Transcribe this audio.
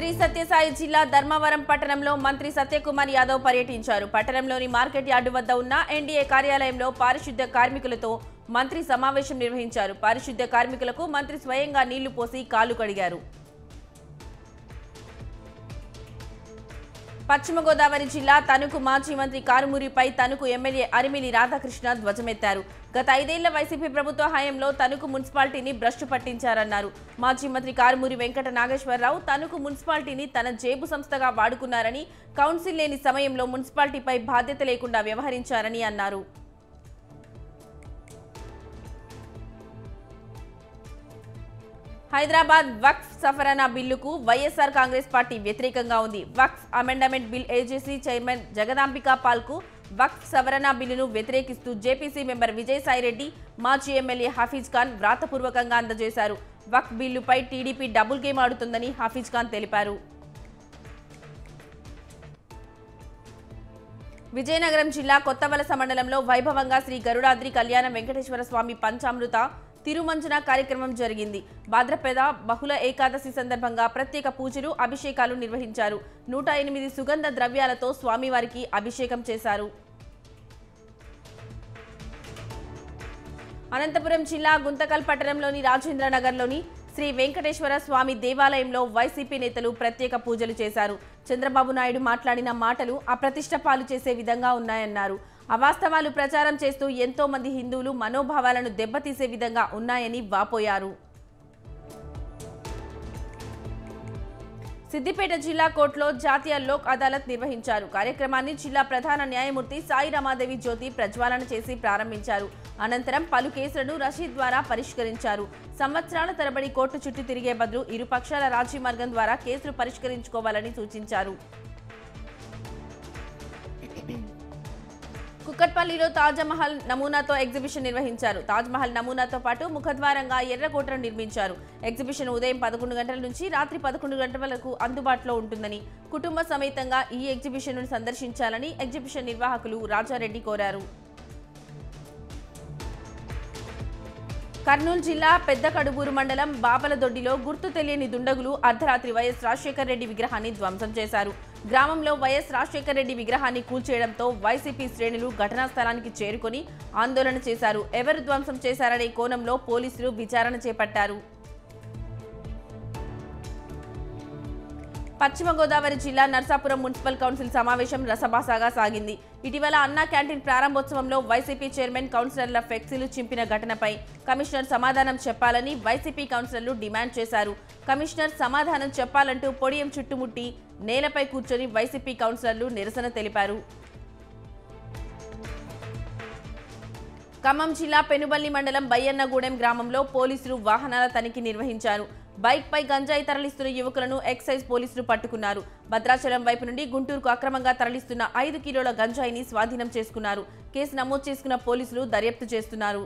శ్రీ సత్యసాయి జిల్లా ధర్మవరం పట్టణంలో మంత్రి సత్యకుమార్ యాదవ్ పర్యటించారు. పట్టణంలోని మార్కెట్ యార్డు వద్ద ఉన్న ఎన్డీఏ కార్యాలయంలో పారిశుద్ధ్య కార్మికులతో మంత్రి సమావేశం నిర్వహించారు. పారిశుద్ధ్య కార్మికులకు మంత్రి స్వయంగా నీళ్లు పోసి కాళ్లు కడిగారు. పశ్చిమ గోదావరి జిల్లా తణుకు మాజీ మంత్రి కారుమూరిపై తణుకు ఎమ్మెల్యే అరిమిలి రాధాకృష్ణ ధ్వజమెత్తారు. గత 5 ఏళ్ల వైసీపీ ప్రభుత్వ హయాంలో తణుకు మున్సిపాలిటీని భ్రష్టు పట్టించారన్నారు. మాజీ మంత్రి కారుమూరి వెంకట నాగేశ్వరరావు తణుకు మున్సిపాలిటీని తన జేబు సంస్థగా వాడుకున్నారని, కౌన్సిల్ లేని సమయంలో మున్సిపాలిటీపై బాధ్యత లేకుండా వ్యవహరించారని అన్నారు. హైదరాబాద్ వక్ఫ్ సవరణ బిల్లుకు వైఎస్ఆర్ కాంగ్రెస్ పార్టీ వ్యతిరేకంగా ఉంది. వక్ఫ్ amendment bill AJC chairman Jagdambika పాల్కు వక్ఫ్ సవరణ బిల్లును వ్యతిరేకిస్తూ జేపీసీ మెంబర్ విజయసాయిరెడ్డి, మాజీ ఎమ్మెల్యే హఫీజ్ ఖాన్ వ్రాతపూర్వకంగా అందజేశారు. వక్ఫ్ బిల్లుపై టీడీపీ డబుల్ గేమ్ ఆడుతుందని హఫీజ్ ఖాన్ తెలిపారు. విజయనగరం జిల్లా కొత్తవలస మండలంలో వైభవంగా శ్రీ గరుడాద్రి కళ్యాణ వెంకటేశ్వర స్వామి పంచామృత తిరుమంజన కార్యక్రమం జరిగింది. భాద్రపద బహుళ ఏకాదశి సందర్భంగా ప్రత్యేక పూజలు, అభిషేకాలు నిర్వహించారు. 108 సుగంధ ద్రవ్యాలతో స్వామివారికి అభిషేకం చేశారు. అనంతపురం జిల్లా గుంతకల్ పట్టణంలోని రాజేంద్రనగర్లోని శ్రీ వెంకటేశ్వర స్వామి దేవాలయంలో వైసీపీ నేతలు ప్రత్యేక పూజలు చేశారు. చంద్రబాబు నాయుడు మాట్లాడిన మాటలు అప్రతిష్ట పాలు చేసే విధంగా ఉన్నాయన్నారు. అవాస్తవాలు ప్రచారం చేస్తూ ఎంతో మంది హిందువులు మనోభావాలను దెబ్బతీసే విధంగా ఉన్నాయని వాపోయారు. సిద్దిపేట జిల్లా కోర్టులో జాతీయ లోక్ అదాలత్ నిర్వహించారు. కార్యక్రమాన్ని జిల్లా ప్రధాన న్యాయమూర్తి సాయి రమాదేవి జ్యోతి ప్రజ్వాలన చేసి ప్రారంభించారు. అనంతరం పలు కేసులను రషీద్ ద్వారా పరిష్కరించారు. సంవత్సరాల తరబడి కోర్టు చుట్టూ తిరిగే బదులు ఇరు పక్షాల రాజీ మార్గం ద్వారా కేసులు పరిష్కరించుకోవాలని సూచించారు. కుక్కట్పల్లిలో తాజ్మహల్ నమూనాతో ఎగ్జిబిషన్ నిర్వహించారు. తాజ్మహల్ నమూనాతో పాటు ముఖద్వారంగా ఎర్రకోటను నిర్మించారు. ఎగ్జిబిషన్ ఉదయం 11 గంటల నుంచి రాత్రి 11 గంటల వరకు అందుబాటులో ఉంటుందని, కుటుంబ సమేతంగా ఈ ఎగ్జిబిషన్ను సందర్శించాలని ఎగ్జిబిషన్ నిర్వాహకులు రాజారెడ్డి కోరారు. కర్నూలు జిల్లా పెద్ద కడుగూరు మండలం బాపలదొడ్డిలో గుర్తు తెలియని దుండగులు అర్ధరాత్రి వైఎస్ రాజశేఖర రెడ్డి విగ్రహాన్ని ధ్వంసం చేశారు. గ్రామంలో వైఎస్ రాజశేఖర రెడ్డి విగ్రహాన్ని కూల్చేయడంతో వైసీపీ శ్రేణులు ఘటనా స్థలానికి చేరుకొని ఆందోళన చేశారు. ఎవరు ధ్వంసం చేశారనే కోణంలో పోలీసులు విచారణ చేపట్టారు. పశ్చిమ గోదావరి జిల్లా నర్సాపురం మున్సిపల్ కౌన్సిల్ సమావేశం రసభాసాగా సాగింది. ఇటీవల అన్నా క్యాంటీన్ ప్రారంభోత్సవంలో వైసీపీ చైర్మన్ కౌన్సిలర్ల ఫ్లెక్సీలు చింపిన ఘటనపై కమిషనర్ సమాధానం చెప్పాలని వైసీపీ కౌన్సిలర్లు డిమాండ్ చేశారు. కమిషనర్ సమాధానం చెప్పాలంటూ పొడియం చుట్టుముట్టి నేలపై కూర్చొని వైసీపీ కౌన్సిలర్లు నిరసన తెలిపారు. ఖమ్మం జిల్లా పెనుబల్లి మండలం బయ్యన్నగూడెం గ్రామంలో పోలీసులు వాహనాల తనిఖీ నిర్వహించారు. బైక్ పై గంజాయి తరలిస్తున్న యువకులను ఎక్సైజ్ పోలీసులు పట్టుకున్నారు. భద్రాచలం వైపు నుండి గుంటూరుకు అక్రమంగా తరలిస్తున్న 5 కిలోల గంజాయిని స్వాధీనం చేసుకున్నారు. కేసు నమోదు చేసుకున్న పోలీసులు దర్యాప్తు చేస్తున్నారు.